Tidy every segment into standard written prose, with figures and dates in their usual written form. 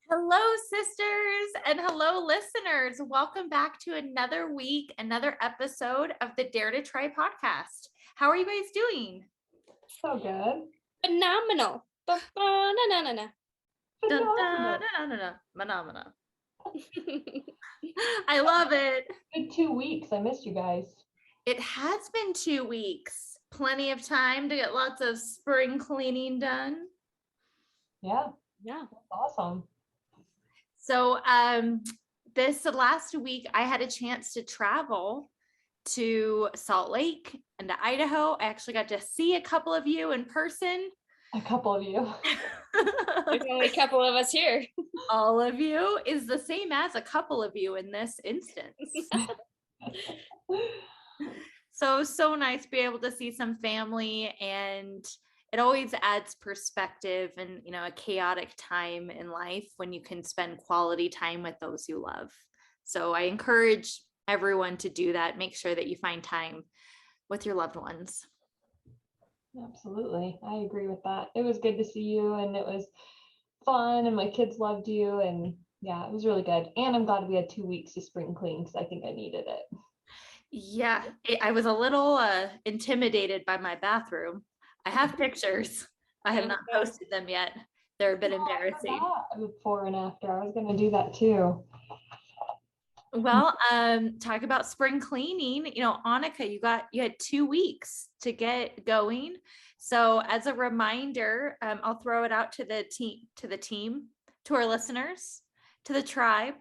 Hello, sisters, and hello, listeners. Welcome back to another week, another episode of the Dare to Try podcast. How are you guys doing? So good. Phenomenal. Phenomenal. Phenomenal. I love it. Good 2 weeks. I missed you guys. It has been 2 weeks. Plenty of time to get lots of spring cleaning done. Yeah. Yeah. That's awesome. So this last week, I had a chance to travel to Salt Lake and to Idaho. I actually got to see a couple of you in person. A couple of you. There's only a couple of us here. All of you is the same as a couple of you in this instance. So nice to be able to see some family, and it always adds perspective and, a chaotic time in life when you can spend quality time with those you love. So I encourage everyone to do that. Make sure that you find time with your loved ones. Absolutely. I agree with that. It was good to see you, and it was fun, and my kids loved you, and yeah, it was really good. And I'm glad we had 2 weeks to spring clean because I think I needed it. Yeah, I was a little intimidated by my bathroom. I have pictures. I have not posted them yet. They're a bit embarrassing. Before and after. I was going to do that too. Well, talk about spring cleaning. Annika, you had 2 weeks to get going. So as a reminder, I'll throw it out to the team, to our listeners, to the tribe.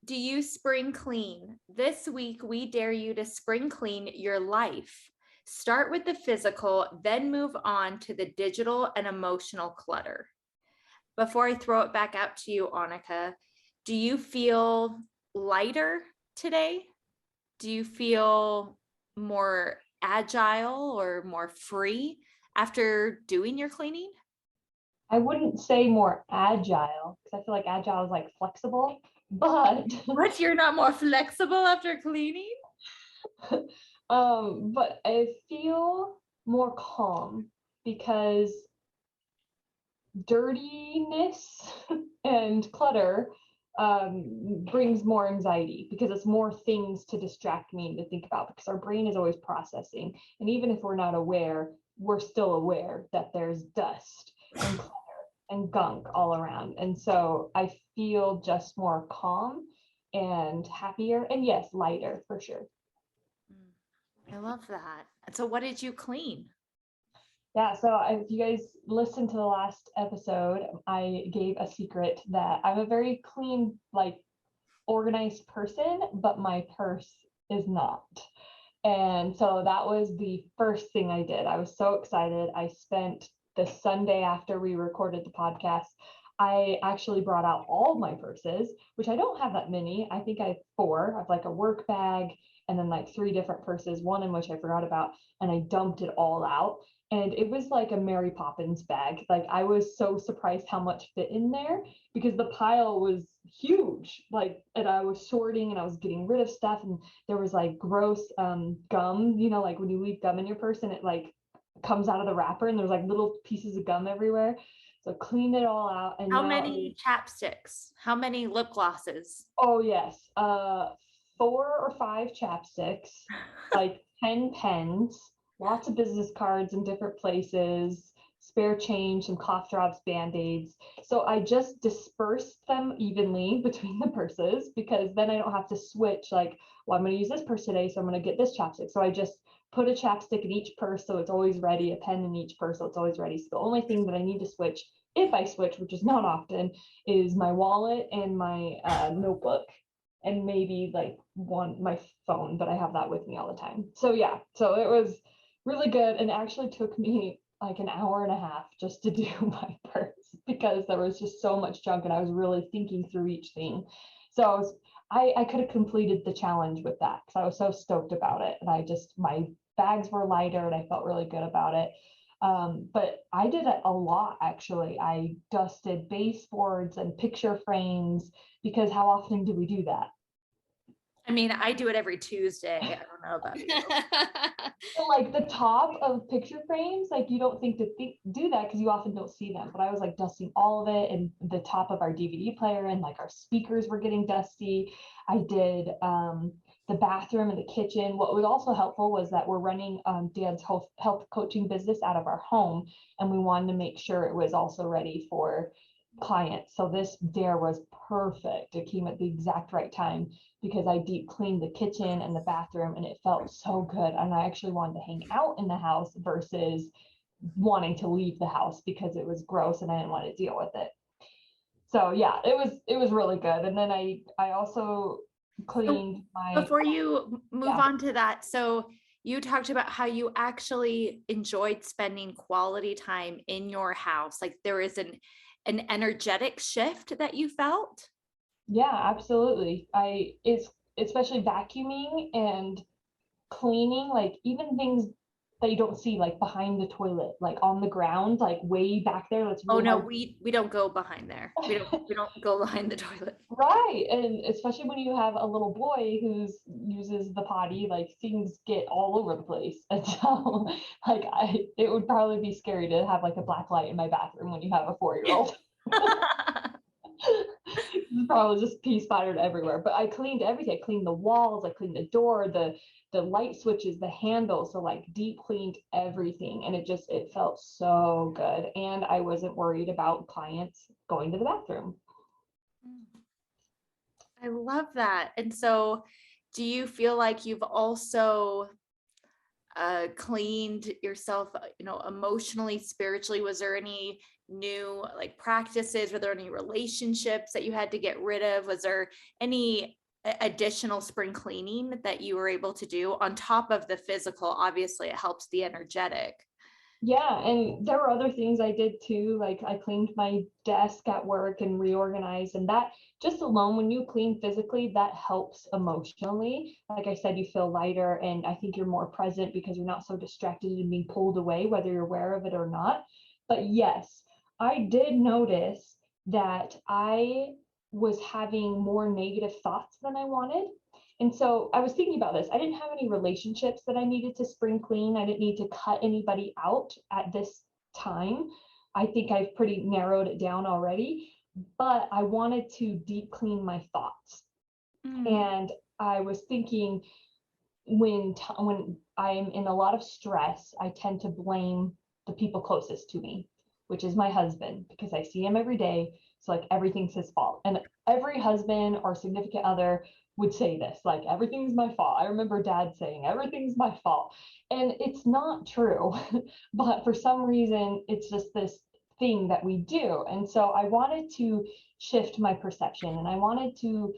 Do you spring clean? This week, we dare you to spring clean your life. Start with the physical, then move on to the digital and emotional clutter. Before I throw it back out to you, Annika, do you feel lighter today? Do you feel more agile or more free after doing your cleaning? I wouldn't say more agile because I feel like agile is like flexible, but What, you're not more flexible after cleaning? But I feel more calm because dirtiness and clutter brings more anxiety because it's more things to distract me and to think about, because our brain is always processing, and even if we're not aware, we're still aware that there's dust and clutter and gunk all around. And so I feel just more calm and happier, and yes, lighter for sure. I love that. And so what did you clean? Yeah, so if you guys listened to the last episode, I gave a secret that I'm a very clean, organized person, but my purse is not. And so that was the first thing I did. I was so excited. I spent the Sunday after we recorded the podcast, I actually brought out all my purses, which I don't have that many. I think I have 4. I have like a work bag and then like 3 different purses, one in which I forgot about, and I dumped it all out. And it was like a Mary Poppins bag. Like, I was so surprised how much fit in there because the pile was huge. And I was sorting and I was getting rid of stuff, and there was like gross gum, like when you leave gum in your purse and it like comes out of the wrapper and there's like little pieces of gum everywhere. So cleaned it all out. And how many chapsticks? How many lip glosses? Oh yes, 4 or 5 chapsticks, like 10 pens, lots of business cards in different places, spare change, some cough drops, band-aids. So I just dispersed them evenly between the purses, because then I don't have to switch, well, I'm going to use this purse today, so I'm going to get this chapstick. So I just put a chapstick in each purse so it's always ready, a pen in each purse so it's always ready. So the only thing that I need to switch, if I switch, which is not often, is my wallet and my notebook, and maybe my phone, but I have that with me all the time. So yeah, so it was really good, and it actually took me like an hour and a half just to do my purse because there was just so much junk and I was really thinking through each thing. So I could have completed the challenge with that because I was so stoked about it, and my bags were lighter and I felt really good about it. But I did it a lot, actually. I dusted baseboards and picture frames, because how often do we do that? I mean, I do it every Tuesday. I don't know about you. Like the top of picture frames, like you don't think to do that because you often don't see them. But I was like dusting all of it, and the top of our DVD player, and like our speakers were getting dusty. I did the bathroom and the kitchen. What was also helpful was that we're running Dan's health coaching business out of our home, and we wanted to make sure it was also ready for clients. So this dare was perfect. It came at the exact right time because I deep cleaned the kitchen and the bathroom, and it felt so good. And I actually wanted to hang out in the house versus wanting to leave the house because it was gross and I didn't want to deal with it. So yeah, it was really good. And then I also cleaned my. Before you move on to that, so you talked about how you actually enjoyed spending quality time in your house. Like there is an energetic shift that you felt. Yeah, absolutely. It's especially vacuuming and cleaning, like even things that you don't see, like behind the toilet, like on the ground, like way back there. That's Oh really no, hard. we don't go behind there. We don't go behind the toilet. Right. And especially when you have a little boy who uses the potty, like things get all over the place. And so like it would probably be scary to have like a black light in my bathroom when you have a 4-year-old. It's probably just pee splattered everywhere. But I cleaned everything. I cleaned the walls, I cleaned the door, the light switches, the handles. So like deep cleaned everything. And it felt so good. And I wasn't worried about clients going to the bathroom. I love that. And so do you feel like you've also cleaned yourself, emotionally, spiritually? Was there any new like practices? Were there any relationships that you had to get rid of? Was there any additional spring cleaning that you were able to do on top of the physical? Obviously, it helps the energetic. Yeah, and there were other things I did too. Like I cleaned my desk at work and reorganized, and that just alone, when you clean physically, that helps emotionally. Like I said, you feel lighter, and I think you're more present because you're not so distracted and being pulled away, whether you're aware of it or not. But yes, I did notice that I was having more negative thoughts than I wanted. And so I was thinking about this. I didn't have any relationships that I needed to spring clean. I didn't need to cut anybody out at this time. I think I've pretty narrowed it down already, but I wanted to deep clean my thoughts. And I was thinking when I'm in a lot of stress, I tend to blame the people closest to me, which is my husband, because I see him every day. So like everything's his fault. And every husband or significant other would say this, like everything's my fault. I remember dad saying everything's my fault. And it's not true. But for some reason, it's just this thing that we do. And so I wanted to shift my perception, and I wanted to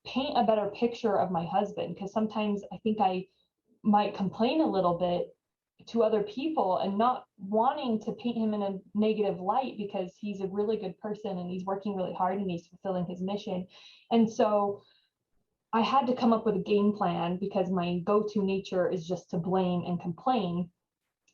paint a better picture of my husband, because sometimes I think I might complain a little bit to other people and not wanting to paint him in a negative light, because he's a really good person and he's working really hard and he's fulfilling his mission. And so I had to come up with a game plan, because my go-to nature is just to blame and complain.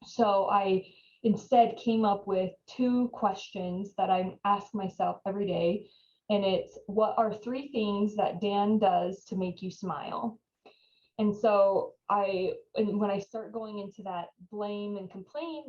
So I instead came up with 2 questions that I ask myself every day. And it's, what are 3 things that Dan does to make you smile? And so when I start going into that blame and complain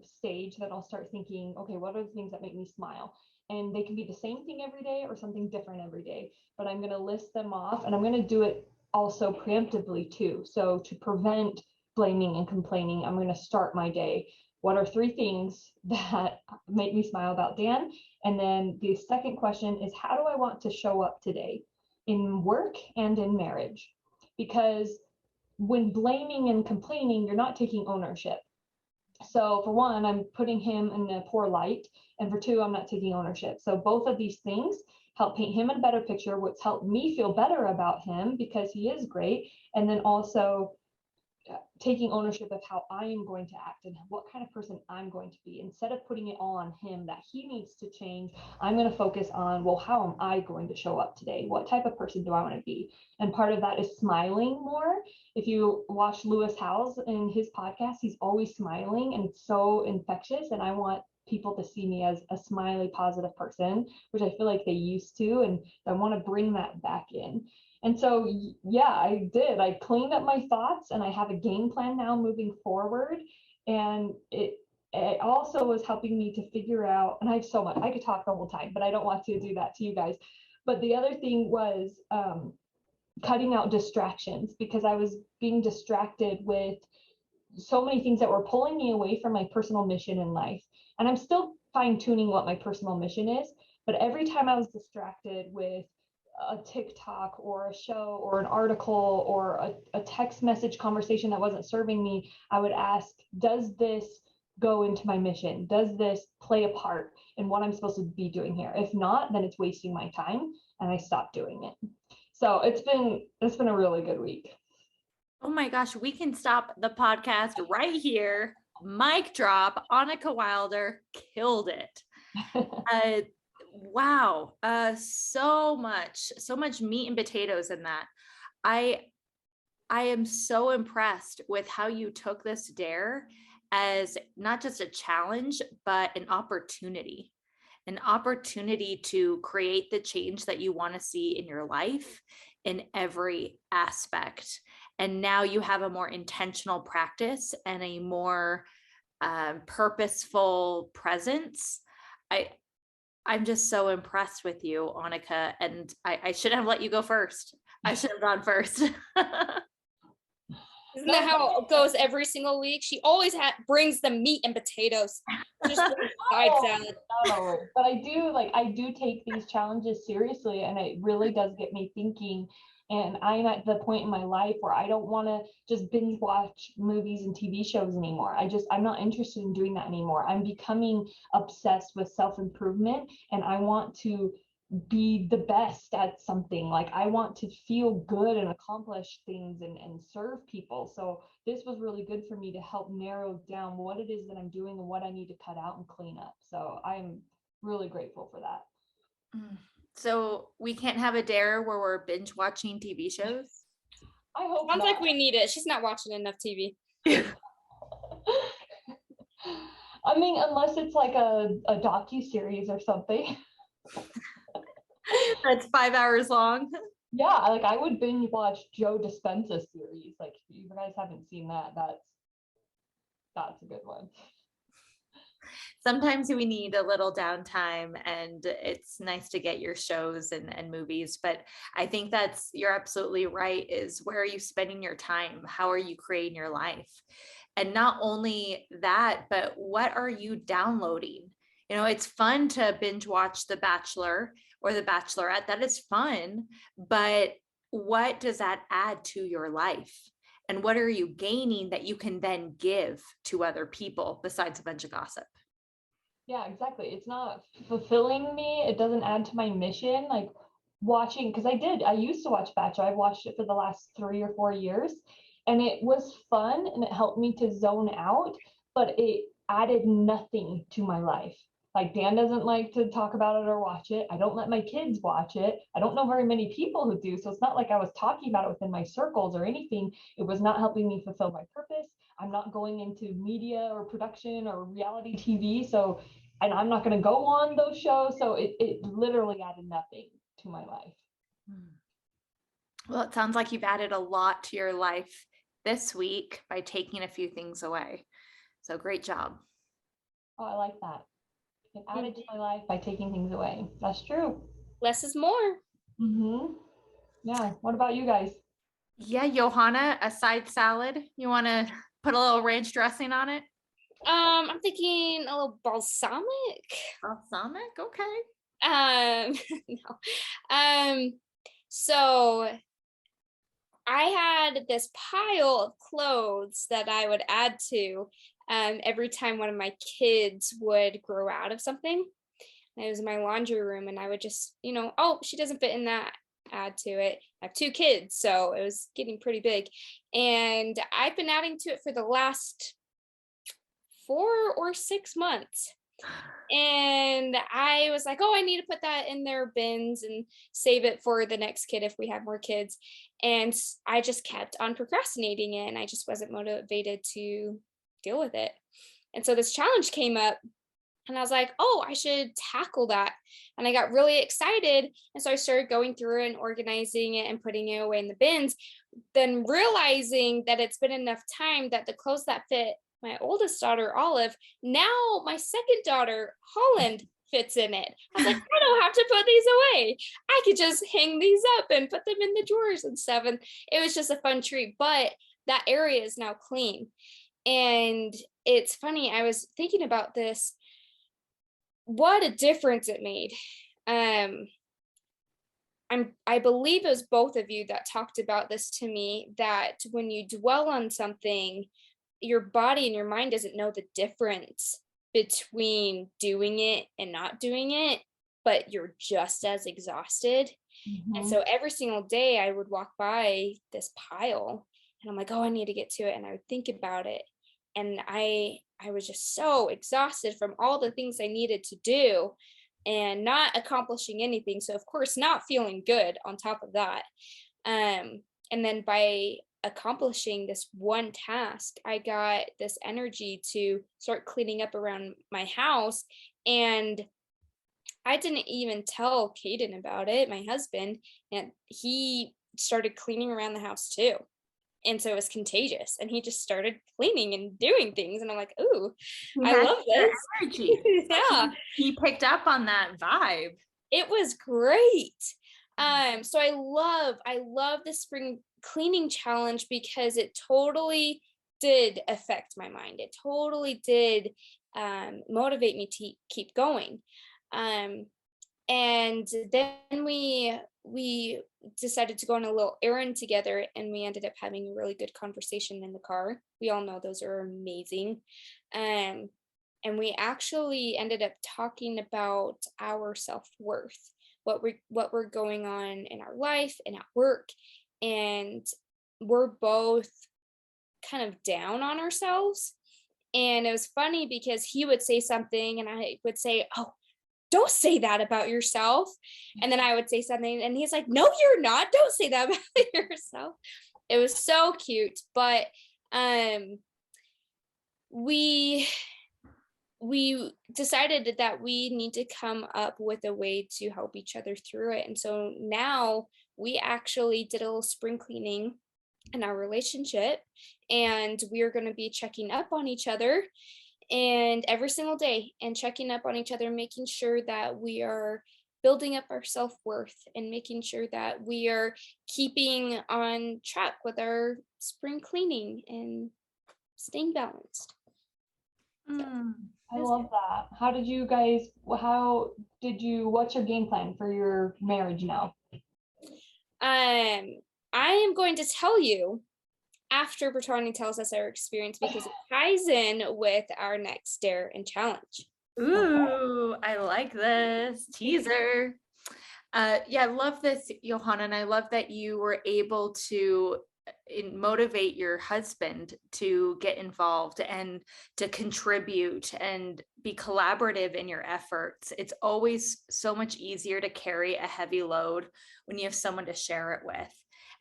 stage, then I'll start thinking, okay, what are the things that make me smile? And they can be the same thing every day or something different every day, but I'm going to list them off, and I'm going to do it also preemptively too. So to prevent blaming and complaining, I'm going to start my day. What are 3 things that make me smile about Dan? And then the second question is, how do I want to show up today in work and in marriage? Because when blaming and complaining, you're not taking ownership. So for one, I'm putting him in a poor light. And for 2, I'm not taking ownership. So both of these things help paint him in a better picture, which helped me feel better about him because he is great. And then also taking ownership of how I am going to act and what kind of person I'm going to be. Instead of putting it all on him that he needs to change, I'm going to focus on, well, how am I going to show up today? What type of person do I want to be? And part of that is smiling more. If you watch Lewis Howes in his podcast, he's always smiling and it's so infectious. And I want people to see me as a smiley, positive person, which I feel like they used to, and I want to bring that back in. And so, yeah, I did. I cleaned up my thoughts, and I have a game plan now moving forward. And it also was helping me to figure out, and I have so much, I could talk the whole time, but I don't want to do that to you guys. But the other thing was cutting out distractions, because I was being distracted with so many things that were pulling me away from my personal mission in life. And I'm still fine tuning what my personal mission is, but every time I was distracted with a TikTok or a show or an article or a text message conversation that wasn't serving me, I would ask, does this go into my mission? Does this play a part in what I'm supposed to be doing here? If not, then it's wasting my time, and I stopped doing it. So it's been a really good week. Oh my gosh, we can stop the podcast right here. Mic drop. Annika Wilder killed it. Wow. So much meat and potatoes in that. I am so impressed with how you took this dare as not just a challenge, but an opportunity to create the change that you want to see in your life in every aspect. And now you have a more intentional practice and a more purposeful presence. I'm just so impressed with you, Annika, and I should have let you go first. I should have gone first. Isn't that how it goes every single week? She always brings the meat and potatoes. Just side salad. No, but I do take these challenges seriously, and it really does get me thinking. And I'm at the point in my life where I don't want to just binge watch movies and TV shows anymore. I'm not interested in doing that anymore. I'm becoming obsessed with self-improvement, and I want to be the best at something. Like, I want to feel good and accomplish things and serve people. So this was really good for me to help narrow down what it is that I'm doing and what I need to cut out and clean up. So I'm really grateful for that. So we can't have a dare where we're binge watching TV shows? I hope Sounds not. like we need it. She's not watching enough TV. I mean, unless it's like a docu-series or something. That's 5 hours long. Yeah, like I would binge watch Joe Dispenza series. Like, if you guys haven't seen that, that's a good one. Sometimes we need a little downtime, and it's nice to get your shows and movies. But I think you're absolutely right, is where are you spending your time? How are you creating your life? And not only that, but what are you downloading? You know, it's fun to binge watch The Bachelor or The Bachelorette. That is fun. But what does that add to your life? And what are you gaining that you can then give to other people besides a bunch of gossip? Yeah, exactly. It's not fulfilling me. It doesn't add to my mission. Like watching, because I used to watch Bachelor. I've watched it for the last 3 or 4 years, and it was fun and it helped me to zone out, but it added nothing to my life. Like, Dan doesn't like to talk about it or watch it. I don't let my kids watch it. I don't know very many people who do. So it's not like I was talking about it within my circles or anything. It was not helping me fulfill my purpose. I'm not going into media or production or reality TV. So, and I'm not going to go on those shows. So it literally added nothing to my life. Well, it sounds like you've added a lot to your life this week by taking a few things away. So great job. Oh, I like that. It added to my life by taking things away. That's true. Less is more. Yeah. What about you guys? Yeah, Johanna, a side salad. You want to put a little ranch dressing on it? I'm thinking a little balsamic. Balsamic? Okay. No. So I had this pile of clothes that I would add to every time one of my kids would grow out of something. And it was in my laundry room, and I would just, oh, she doesn't fit in that, add to it. I have 2 kids, so it was getting pretty big. And I've been adding to it for the last 4 or 6 months. And I was like, oh, I need to put that in their bins and save it for the next kid if we have more kids. And I just kept on procrastinating it, and I just wasn't motivated to deal with it. And so this challenge came up, And I was like, oh, I should tackle that. And I got really excited. And so I started going through and organizing it and putting it away in the bins, then realizing that it's been enough time that the clothes that fit my oldest daughter, Olive, now my second daughter, Holland, fits in it. I was like, I don't have to put these away. I could just hang these up and put them in the drawers and stuff. And it was just a fun treat. But that area is now clean. And it's funny, I was thinking about this, what a difference it made. I believe it was both of you that talked about this to me, that when you dwell on something, your body and your mind doesn't know the difference between doing it and not doing it, but you're just as exhausted. And so every single day I would walk by this pile and I'm like, oh, I need to get to it. And I would think about it. And I was just so exhausted from all the things I needed to do and not accomplishing anything. So of course, not feeling good on top of that. And then by accomplishing this one task, I got this energy to start cleaning up around my house. And I didn't even tell Caden about it, my husband, and he started cleaning around the house too. And so it was contagious, and he just started cleaning and doing things. And I'm like, ooh, I love this. Energy. Yeah. He picked up on that vibe. It was great. So I love the spring cleaning challenge because it totally did affect my mind. It totally did motivate me to keep going. And then we decided to go on a little errand together, and we ended up having a really good conversation in the car. We all know those are amazing. And we actually ended up talking about our self-worth, what we're going on in our life and at work. And we're both kind of down on ourselves. And it was funny because he would say something and I would say, oh, don't say that about yourself. And then I would say something and he's like, no, you're not. Don't say that about yourself. It was so cute. But we decided that we need to come up with a way to help each other through it. And so now we actually did a little spring cleaning in our relationship, and we are going to be checking up on each other and every single day and checking up on each other, making sure that we are building up our self-worth and making sure that we are keeping on track with our spring cleaning and staying balanced. So, I love that. What's your game plan for your marriage now? I am going to tell you after Bertani tells us our experience because it ties in with our next dare and challenge. Ooh, I like this teaser. Yeah, I love this, Johanna, and I love that you were able to motivate your husband to get involved and to contribute and be collaborative in your efforts. It's always so much easier to carry a heavy load when you have someone to share it with.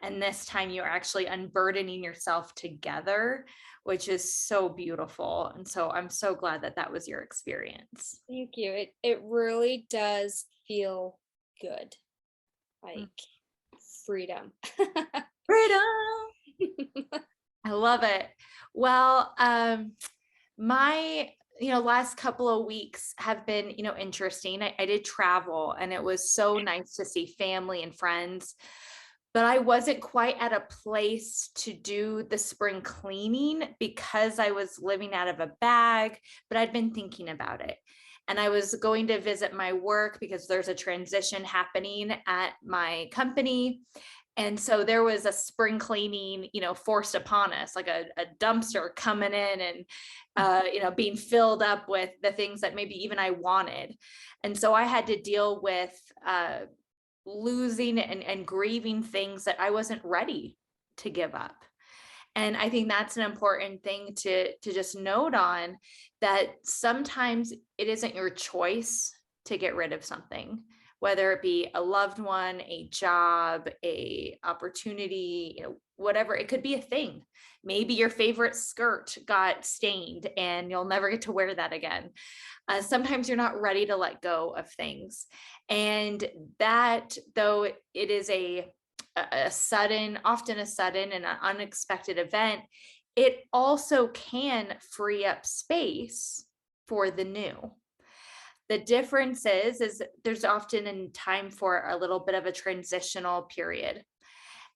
And this time you're actually unburdening yourself together, which is so beautiful. And so I'm so glad that that was your experience. Thank you. It really does feel good. Like freedom. Freedom. I love it. Well, my last couple of weeks have been interesting. I did travel, and it was so nice to see family and friends, but I wasn't quite at a place to do the spring cleaning because I was living out of a bag, but I'd been thinking about it. And I was going to visit my work because there's a transition happening at my company. And so there was a spring cleaning, forced upon us, like a dumpster coming in and, being filled up with the things that maybe even I wanted. And so I had to deal with losing and grieving things that I wasn't ready to give up. And I think that's an important thing to just note on, that sometimes it isn't your choice to get rid of something, whether it be a loved one, a job, a opportunity, whatever, it could be a thing. Maybe your favorite skirt got stained and you'll never get to wear that again. Sometimes you're not ready to let go of things. And that, though it is often a sudden and an unexpected event, it also can free up space for the new. The difference is there's often a time for a little bit of a transitional period.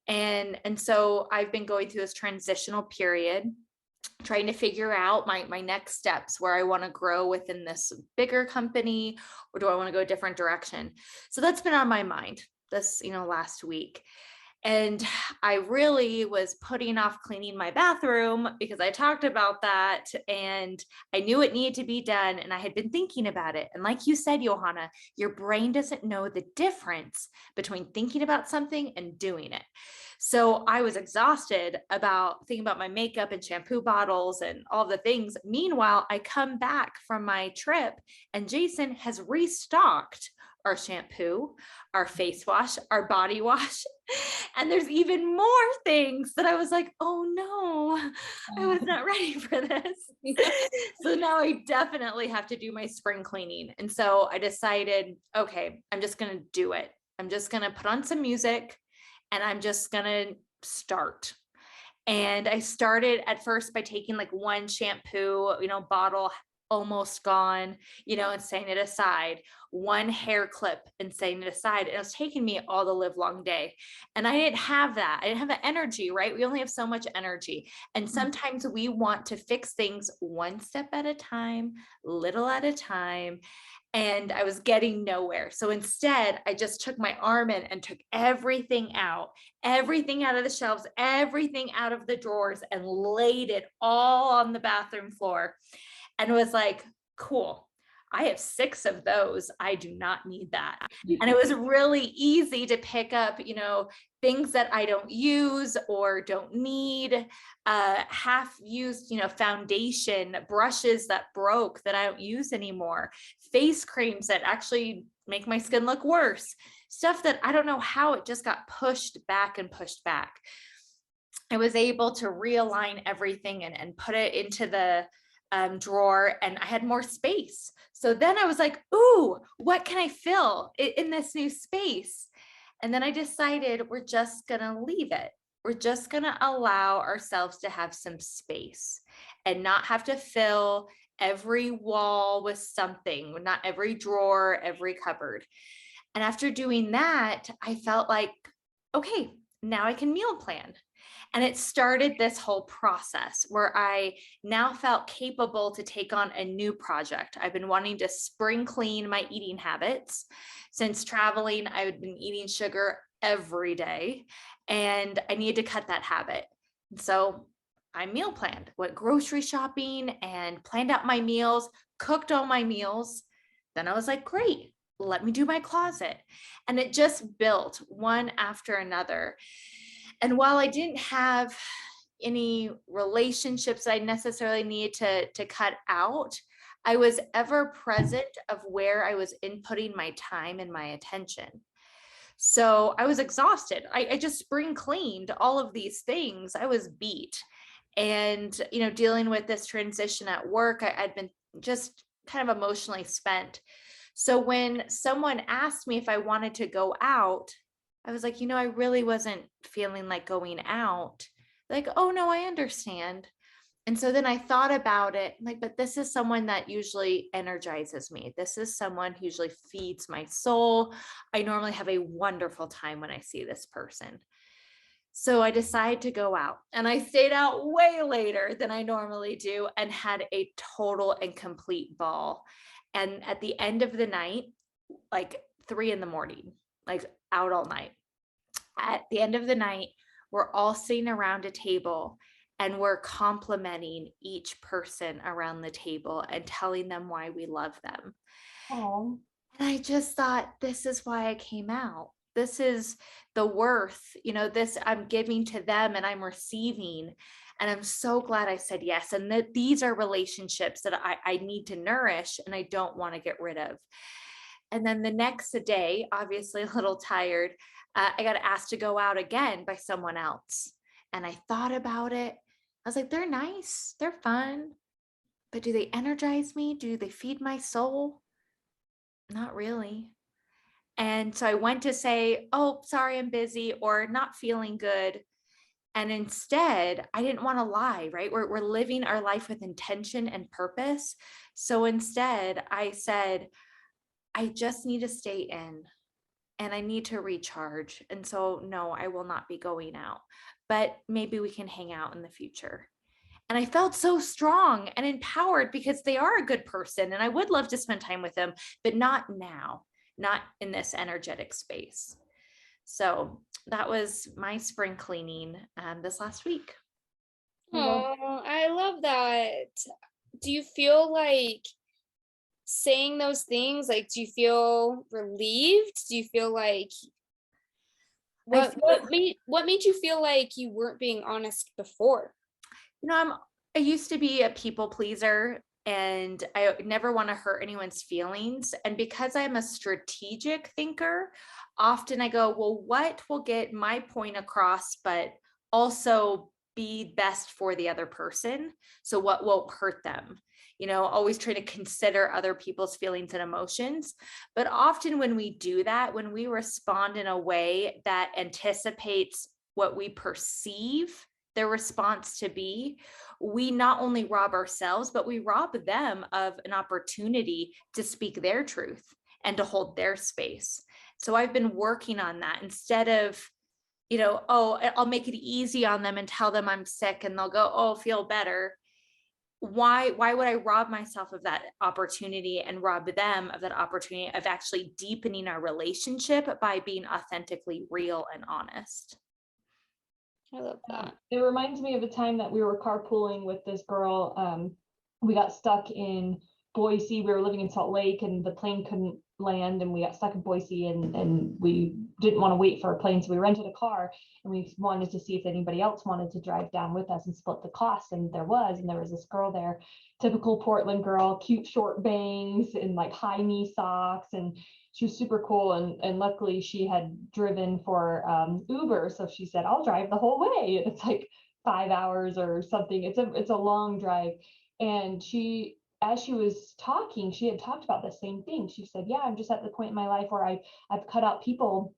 And so I've been going through this transitional period, trying to figure out my next steps, where I want to grow within this bigger company, or do I want to go a different direction? So that's been on my mind this, last week. And I really was putting off cleaning my bathroom because I talked about that and I knew it needed to be done. And I had been thinking about it. And like you said, Johanna, your brain doesn't know the difference between thinking about something and doing it. So I was exhausted about thinking about my makeup and shampoo bottles and all the things. Meanwhile, I come back from my trip and Jason has restocked our shampoo, our face wash, our body wash. And there's even more things that I was like, oh no, I was not ready for this. So now I definitely have to do my spring cleaning. And so I decided, okay, I'm just going to do it. I'm just going to put on some music and I'm just going to start. And I started at first by taking like one shampoo, bottle almost gone, and setting it aside, one hair clip and setting it aside. And it was taking me all the live long day. And I didn't have that. I didn't have the energy, right? We only have so much energy. And sometimes we want to fix things one step at a time, little at a time. And I was getting nowhere. So instead, I just took my arm in and took everything out of the shelves, everything out of the drawers, and laid it all on the bathroom floor. And was like, cool, I have 6 of those. I do not need that. And it was really easy to pick up, things that I don't use or don't need, half used, foundation, brushes that broke that I don't use anymore, face creams that actually make my skin look worse, stuff that I don't know how it just got pushed back and pushed back. I was able to realign everything and put it into the drawer, and I had more space. So then I was like, ooh, what can I fill in this new space? And then I decided we're just going to leave it. We're just going to allow ourselves to have some space and not have to fill every wall with something, not every drawer, every cupboard. And after doing that, I felt like, okay, now I can meal plan. And it started this whole process where I now felt capable to take on a new project. I've been wanting to spring clean my eating habits. Since traveling, I've been eating sugar every day, and I needed to cut that habit. So I meal planned, went grocery shopping and planned out my meals, cooked all my meals. Then I was like, great, let me do my closet. And it just built one after another. And while I didn't have any relationships I necessarily needed to cut out, I was ever present of where I was inputting my time and my attention. So I was exhausted. I just spring cleaned all of these things. I was beat. And, dealing with this transition at work, I'd been just kind of emotionally spent. So when someone asked me if I wanted to go out, I was like, I really wasn't feeling like going out. Like, oh no, I understand. And so then I thought about it, like, but this is someone that usually energizes me. This is someone who usually feeds my soul. I normally have a wonderful time when I see this person. So I decided to go out, and I stayed out way later than I normally do and had a total and complete ball. And at the end of the night, like 3 a.m, like out all night. At the end of the night, we're all sitting around a table and we're complimenting each person around the table and telling them why we love them. Oh. And I just thought, this is why I came out. This is the worth, this I'm giving to them and I'm receiving. And I'm so glad I said yes. And that these are relationships that I need to nourish and I don't want to get rid of. And then the next day, obviously a little tired, I got asked to go out again by someone else. And I thought about it. I was like, they're nice, they're fun, but do they energize me? Do they feed my soul? Not really. And so I went to say, oh, sorry, I'm busy or not feeling good. And instead, I didn't want to lie, right? We're living our life with intention and purpose. So instead, I said, I just need to stay in and I need to recharge. And so, no, I will not be going out, but maybe we can hang out in the future. And I felt so strong and empowered because they are a good person and I would love to spend time with them, but not now, not in this energetic space. So that was my spring cleaning this last week. Oh, I love that. Do you feel like saying those things, like, do you feel relieved? Do you feel like what feel, what made you feel like you weren't being honest before? I used to be a people pleaser and I never want to hurt anyone's feelings. And because I'm a strategic thinker, often I go, well, what will get my point across, but also be best for the other person? So what won't hurt them? Always try to consider other people's feelings and emotions. But often when we do that, when we respond in a way that anticipates what we perceive their response to be, we not only rob ourselves, but we rob them of an opportunity to speak their truth and to hold their space. So I've been working on that instead of, oh, I'll make it easy on them and tell them I'm sick and they'll go, oh, feel better. Why would I rob myself of that opportunity and rob them of that opportunity of actually deepening our relationship by being authentically real and honest? I love that. It reminds me of a time that we were carpooling with this girl. We got stuck in Boise. We were living in Salt Lake and the plane couldn't land and we got stuck in Boise and we didn't want to wait for a plane. So we rented a car and we wanted to see if anybody else wanted to drive down with us and split the cost. And there was this girl there, typical Portland girl, cute short bangs and like high knee socks. And she was super cool. And luckily she had driven for Uber. So she said, I'll drive the whole way. And it's like 5 hours or something. It's a long drive. And as she was talking, she had talked about the same thing. She said, yeah, I'm just at the point in my life where I've cut out people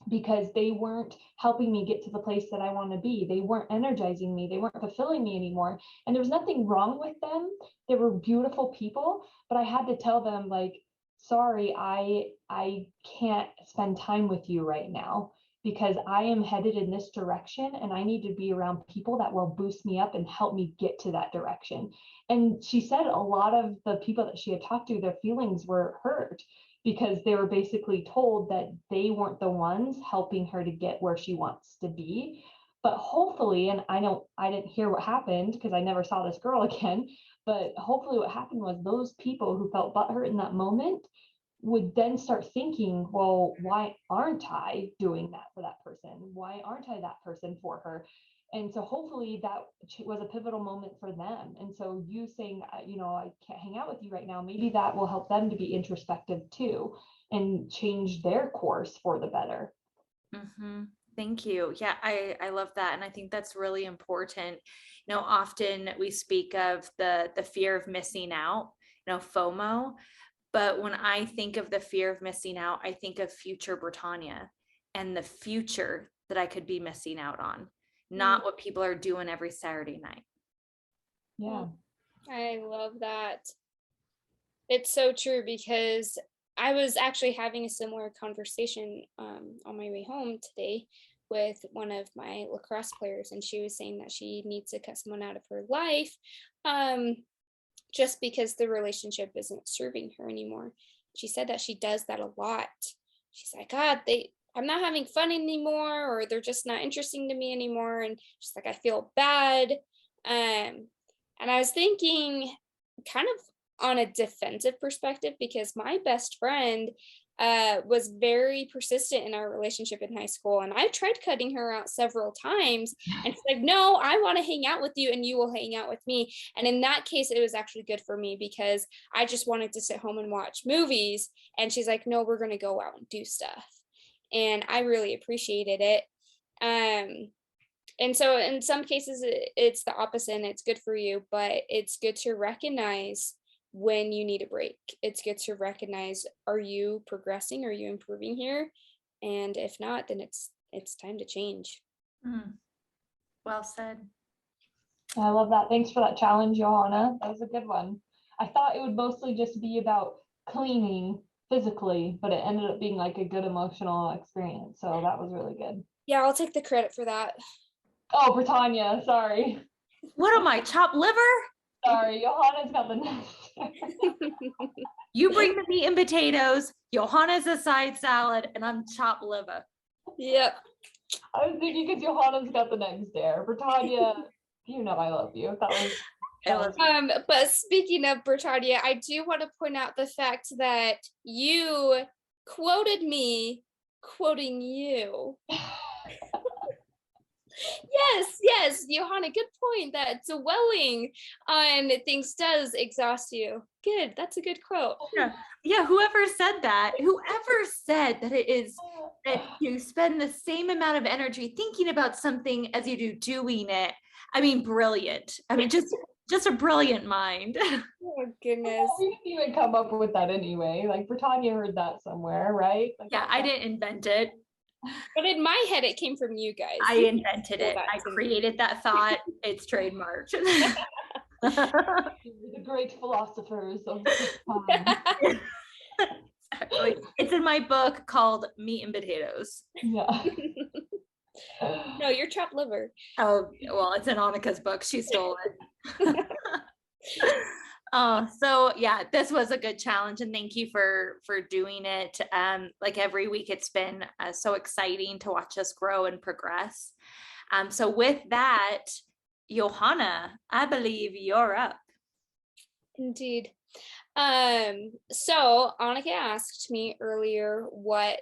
because they weren't helping me get to the place that I want to be. They weren't energizing me. They weren't fulfilling me anymore. And there was nothing wrong with them. They were beautiful people, but I had to tell them like, sorry, I can't spend time with you right now because I am headed in this direction and I need to be around people that will boost me up and help me get to that direction. And she said a lot of the people that she had talked to, their feelings were hurt because they were basically told that they weren't the ones helping her to get where she wants to be. But hopefully, and I didn't hear what happened because I never saw this girl again, but hopefully what happened was those people who felt butthurt in that moment would then start thinking, well, why aren't I doing that for that person? Why aren't I that person for her? And so hopefully that was a pivotal moment for them. And so you saying, I can't hang out with you right now, maybe that will help them to be introspective too and change their course for the better. Mm-hmm. Thank you. Yeah, I love that. And I think that's really important. Often we speak of the fear of missing out, FOMO. But when I think of the fear of missing out, I think of future Britannia and the future that I could be missing out on, not what people are doing every Saturday night. Yeah. I love that. It's so true because I was actually having a similar conversation on my way home today with one of my lacrosse players, and she was saying that she needs to cut someone out of her life just because the relationship isn't serving her anymore. She said that she does that a lot. She's like, God, I'm not having fun anymore, or they're just not interesting to me anymore. And she's like, I feel bad. And I was thinking kind of on a defensive perspective, because my best friend was very persistent in our relationship in high school. And I tried cutting her out several times. And she's like, no, I want to hang out with you and you will hang out with me. And in that case, it was actually good for me because I just wanted to sit home and watch movies. And she's like, no, we're going to go out and do stuff. And I really appreciated it. And so in some cases it's the opposite and it's good for you, but it's good to recognize when you need a break. It's good to recognize, are you progressing? Are you improving here? And if not, then it's time to change. Well said. I love that. Thanks for that challenge, Johanna. That was a good one. I thought it would mostly just be about cleaning physically, but it ended up being like a good emotional experience. So that was really good. Yeah, I'll take the credit for that. Oh, Britannia, sorry. What am I, chopped liver? Sorry, Johanna's got the next. You bring the meat and potatoes, Johanna's a side salad, and I'm chopped liver. Yep. I was thinking because Johanna's got the next dare. Britannia, you know I love you. That was But speaking of Britannia, I do want to point out the fact that you quoted me quoting you. Yes, Johanna, good point. That dwelling on things does exhaust you. Good, that's a good quote. Yeah, whoever said that it is that you spend the same amount of energy thinking about something as you do doing it. I mean, brilliant. I mean, just a brilliant mind. Oh goodness. We didn't even come up with that anyway. Like Britannia heard that somewhere, right? Like, Yeah, I didn't invent it. But in my head, it came from you guys. I invented it. I created that thought. It's trademarked. the great philosophers of this time. Exactly. It's in my book called Meat and Potatoes. Yeah. No, you're chopped liver. Oh, well, it's in Annika's book. She stole it. So yeah, this was a good challenge, and thank you for doing it. Like every week, it's been so exciting to watch us grow and progress. So with that, Johanna, I believe you're up. Indeed. So Annika asked me earlier what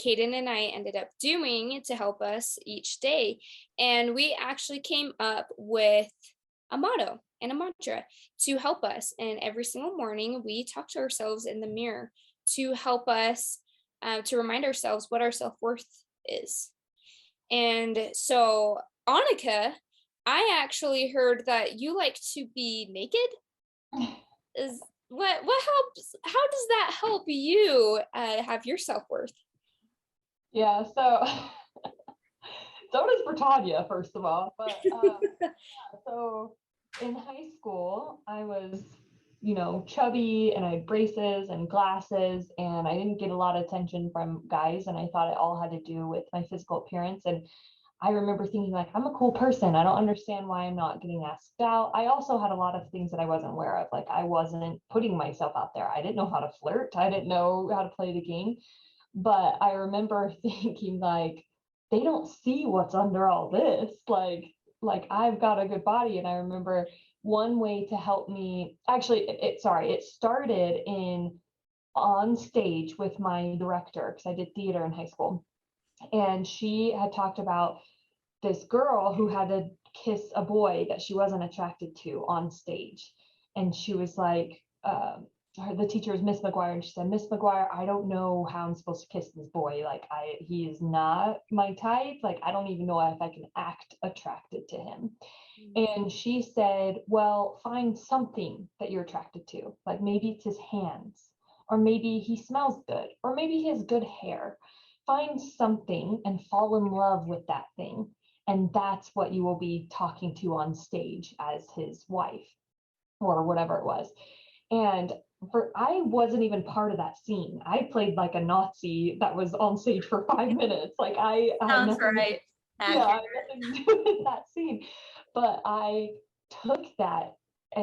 Kaden and I ended up doing to help us each day, and we actually came up with a motto and a mantra to help us. And every single morning we talk to ourselves in the mirror to help us to remind ourselves what our self-worth is. And so Annika, I actually heard that you like to be naked. Is what helps? How does that help you have your self-worth? Yeah, so does Britannia, first of all. But so in high school, I was, chubby, and I had braces and glasses, and I didn't get a lot of attention from guys, and I thought it all had to do with my physical appearance. And I remember thinking, like, I'm a cool person. I don't understand why I'm not getting asked out. I also had a lot of things that I wasn't aware of. Like, I wasn't putting myself out there. I didn't know how to flirt. I didn't know how to play the game. But I remember thinking, like, they don't see what's under all this. Like I've got a good body. And I remember one way to help me, actually, it started on stage with my director, because I did theater in high school. And she had talked about this girl who had to kiss a boy that she wasn't attracted to on stage. And she was like, the teacher was Miss McGuire, and she said, Miss McGuire, I don't know how I'm supposed to kiss this boy. Like, he is not my type. Like, I don't even know if I can act attracted to him. And she said, well, find something that you're attracted to. Like, maybe it's his hands, or maybe he smells good, or maybe he has good hair. Find something and fall in love with that thing. And that's what you will be talking to on stage as his wife, or whatever it was. And I wasn't even part of that scene. I played like a Nazi that was on stage for 5 minutes. Like, I had nothing, right. I had nothing to do with that scene. But I took that,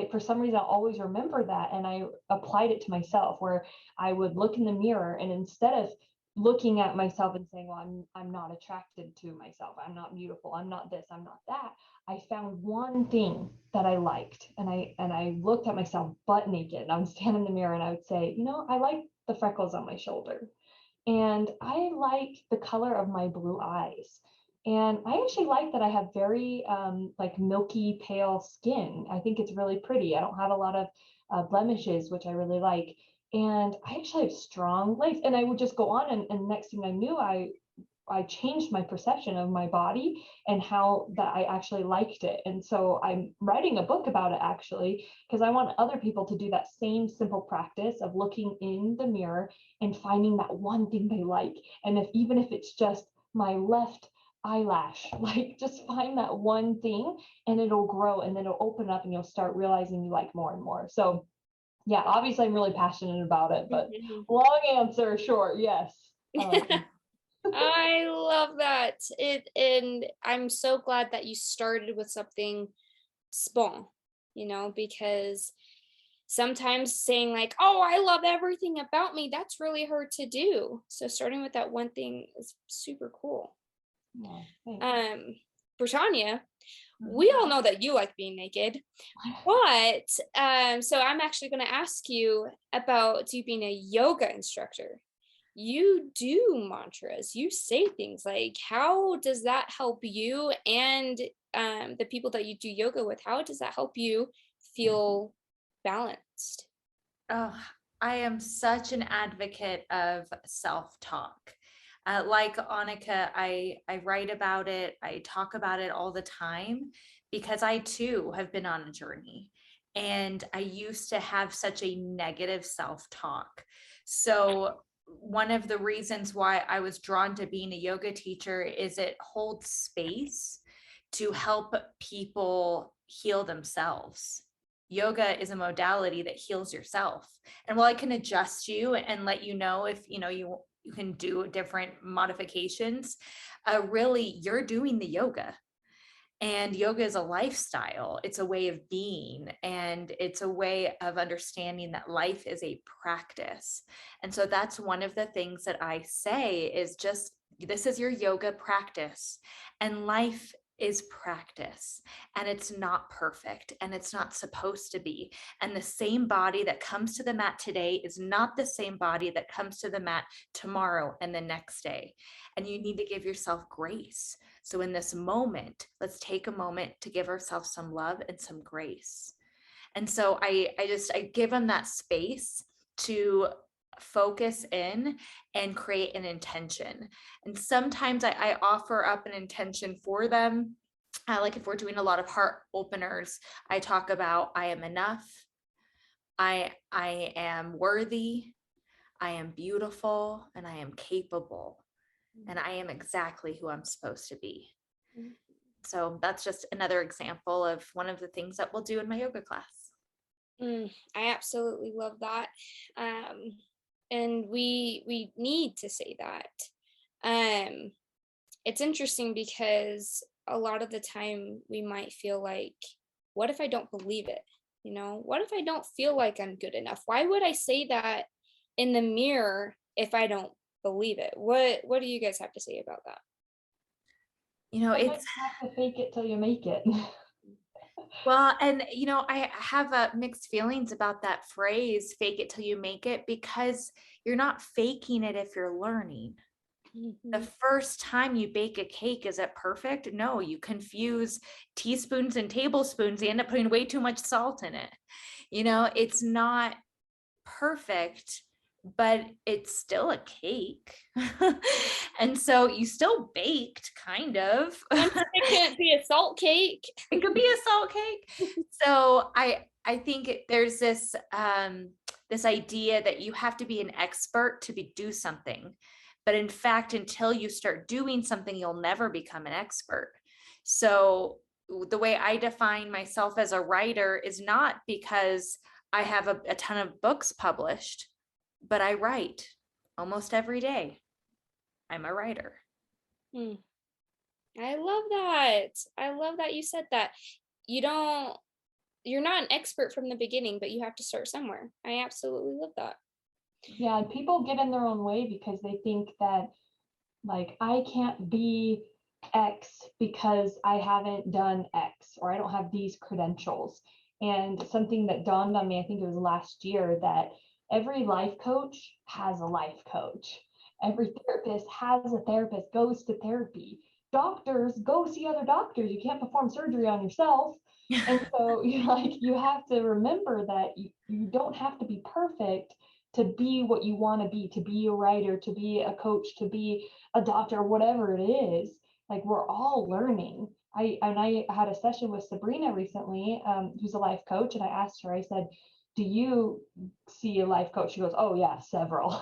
for some reason, I'll always remember that, and I applied it to myself, where I would look in the mirror, and instead of looking at myself and saying, well, I'm not attracted to myself, I'm not beautiful, I'm not this, I'm not that, I found one thing that I liked, and I looked at myself butt naked, and I would stand in the mirror and I would say, I like the freckles on my shoulder, and I like the color of my blue eyes, and I actually like that I have very like milky pale skin. I think it's really pretty. I don't have a lot of blemishes, which I really like. And I actually have strong legs. And I would just go on, and next thing I knew, I I changed my perception of my body and how that I actually liked it. And so I'm writing a book about it actually, because I want other people to do that same simple practice of looking in the mirror and finding that one thing they like. And even if it's just my left eyelash, like just find that one thing and it'll grow, and then it'll open up and you'll start realizing you like more and more. So yeah, obviously I'm really passionate about it, but long answer short, yes. I love that. And I'm so glad that you started with something small, because sometimes saying like, oh, I love everything about me, that's really hard to do. So starting with that one thing is super cool. Yeah, Britannia, we all know that you like being naked, but so I'm actually going to ask you about you being a yoga instructor. You do mantras, you say things, like how does that help you and the people that you do yoga with? How does that help you feel balanced? Oh, I am such an advocate of self-talk. Like Annika, I write about it, I talk about it all the time because I too have been on a journey. And I used to have such a negative self-talk. So one of the reasons why I was drawn to being a yoga teacher is it holds space to help people heal themselves. Yoga is a modality that heals yourself. And while I can adjust you and let you know if you can do different modifications, really you're doing the yoga. And yoga is a lifestyle. It's a way of being, and it's a way of understanding that life is a practice. And so that's one of the things that I say is just, this is your yoga practice, and life is practice, and it's not perfect, and it's not supposed to be. And the same body that comes to the mat today is not the same body that comes to the mat tomorrow and the next day. And you need to give yourself grace. So in this moment, let's take a moment to give ourselves some love and some grace. And so I give them that space to focus in and create an intention. And sometimes I offer up an intention for them. Like if we're doing a lot of heart openers, I talk about I am enough. I am worthy. I am beautiful, and I am capable, and I am exactly who I'm supposed to be. So that's just another example of one of the things that we'll do in my yoga class. I absolutely love that. And we need to say that. It's interesting because a lot of the time we might feel like, what if I don't believe it? What if I don't feel like I'm good enough? Why would I say that in the mirror if I don't believe it? What do you guys have to say about that? It's you have to fake it till you make it. Well, and I have mixed feelings about that phrase, fake it till you make it, because you're not faking it if you're learning. The first time you bake a cake, is it perfect? No, you confuse teaspoons and tablespoons. You end up putting way too much salt in it. It's not perfect, but it's still a cake. And so you still baked, kind of. It can't be a salt cake. It could be a salt cake. So I think there's this this idea that you have to be an expert to do something. But in fact, until you start doing something, you'll never become an expert. So the way I define myself as a writer is not because I have a ton of books published, but I write almost every day. I'm a writer. I love that. I love that you said that. You're not an expert from the beginning, but you have to start somewhere. I absolutely love that. Yeah, people get in their own way because they think that, like, I can't be X because I haven't done X, or I don't have these credentials. And something that dawned on me, I think it was last year, that every life coach has a life coach. Every therapist has a therapist, goes to therapy. Doctors go see other doctors. You can't perform surgery on yourself. And so you have to remember that you don't have to be perfect to be what you want to be a writer, to be a coach, to be a doctor, whatever it is. Like, we're all learning. I had a session with Sabrina recently, who's a life coach, and I asked her, I said, do you see a life coach? She goes, oh yeah, several.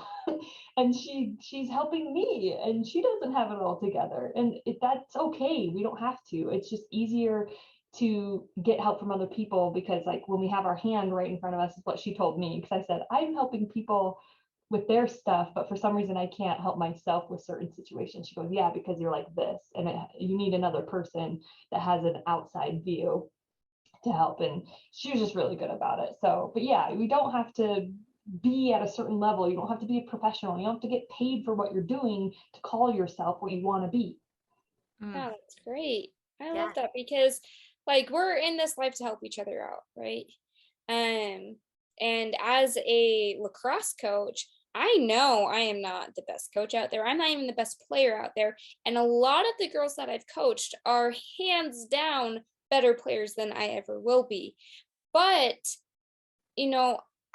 And she's helping me, and she doesn't have it all together, and that's okay. We don't have to. It's just easier to get help from other people, because like when we have our hand right in front of us is what she told me, because I said, I'm helping people with their stuff, but for some reason I can't help myself with certain situations. She goes, yeah, because you're like this, and you need another person that has an outside view to help. And she was just really good about it. So, but yeah, we don't have to be at a certain level. You don't have to be a professional. You don't have to get paid for what you're doing to call yourself what you want to be. Yeah, that's great. I Yeah. love that, because like we're in this life to help each other out, right? And as a lacrosse coach, I know I am not the best coach out there. I'm not even the best player out there. And a lot of the girls that I've coached are hands down better players than I ever will be. But,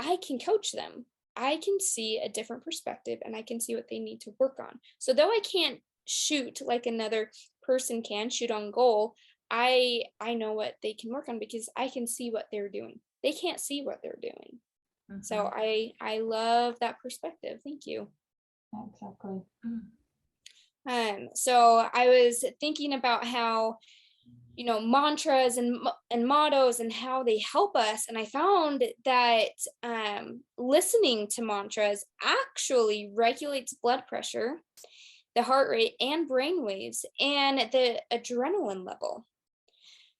I can coach them. I can see a different perspective, and I can see what they need to work on. So though I can't shoot like another person can shoot on goal, I know what they can work on, because I can see what they're doing. They can't see what they're doing. So I love that perspective. Thank you. Yeah, exactly. So I was thinking about how, mantras and mottos and how they help us, and I found that listening to mantras actually regulates blood pressure, the heart rate, and brain waves, and the adrenaline level.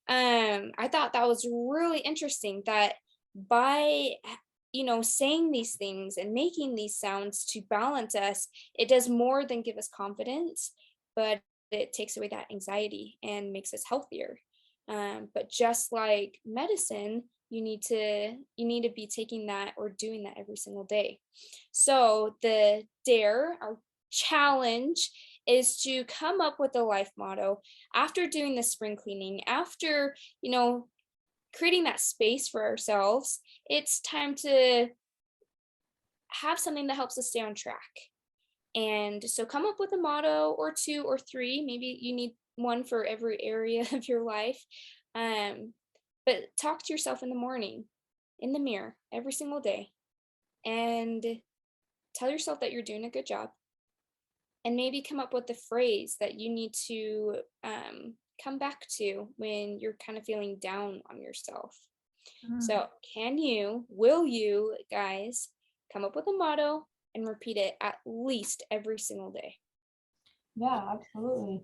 I thought that was really interesting, that by saying these things and making these sounds to balance us, it does more than give us confidence, but it takes away that anxiety and makes us healthier. But just like medicine, you need to be taking that or doing that every single day. So the dare, our challenge, is to come up with a life motto after doing the spring cleaning, after creating that space for ourselves. It's time to have something that helps us stay on track. And so come up with a motto or two or three. Maybe you need one for every area of your life. But talk to yourself in the morning, in the mirror, every single day, and tell yourself that you're doing a good job. And maybe come up with the phrase that you need to come back to when you're kind of feeling down on yourself. So will you guys come up with a motto and repeat it at least every single day? Yeah, absolutely.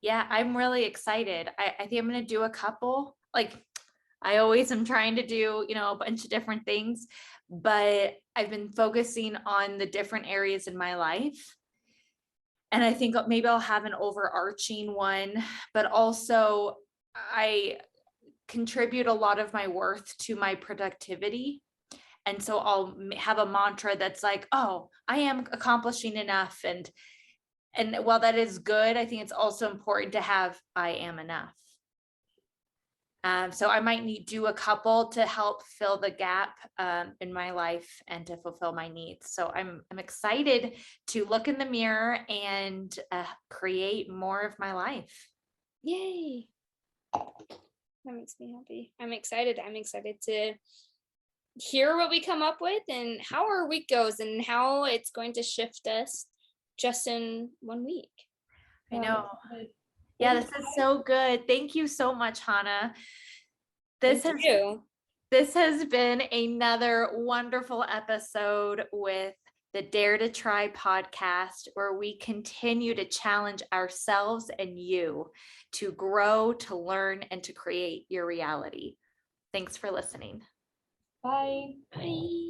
Yeah, I'm really excited. I think I'm going to do a couple. Like, I always am trying to do, a bunch of different things, but I've been focusing on the different areas in my life. And I think maybe I'll have an overarching one, but also I contribute a lot of my worth to my productivity. And so I'll have a mantra that's like, oh, I am accomplishing enough. And while that is good, I think it's also important to have, I am enough. So I might do a couple to help fill the gap in my life and to fulfill my needs. So I'm excited to look in the mirror and create more of my life. Yay. That makes me happy. I'm excited. I'm excited to hear what we come up with and how our week goes and how it's going to shift us just in 1 week. I know. Yeah, this is so good. Thank you so much, Hannah. This has been another wonderful episode with the Dare to Try podcast, where we continue to challenge ourselves and you to grow, to learn, and to create your reality. Thanks for listening. Bye. Bye.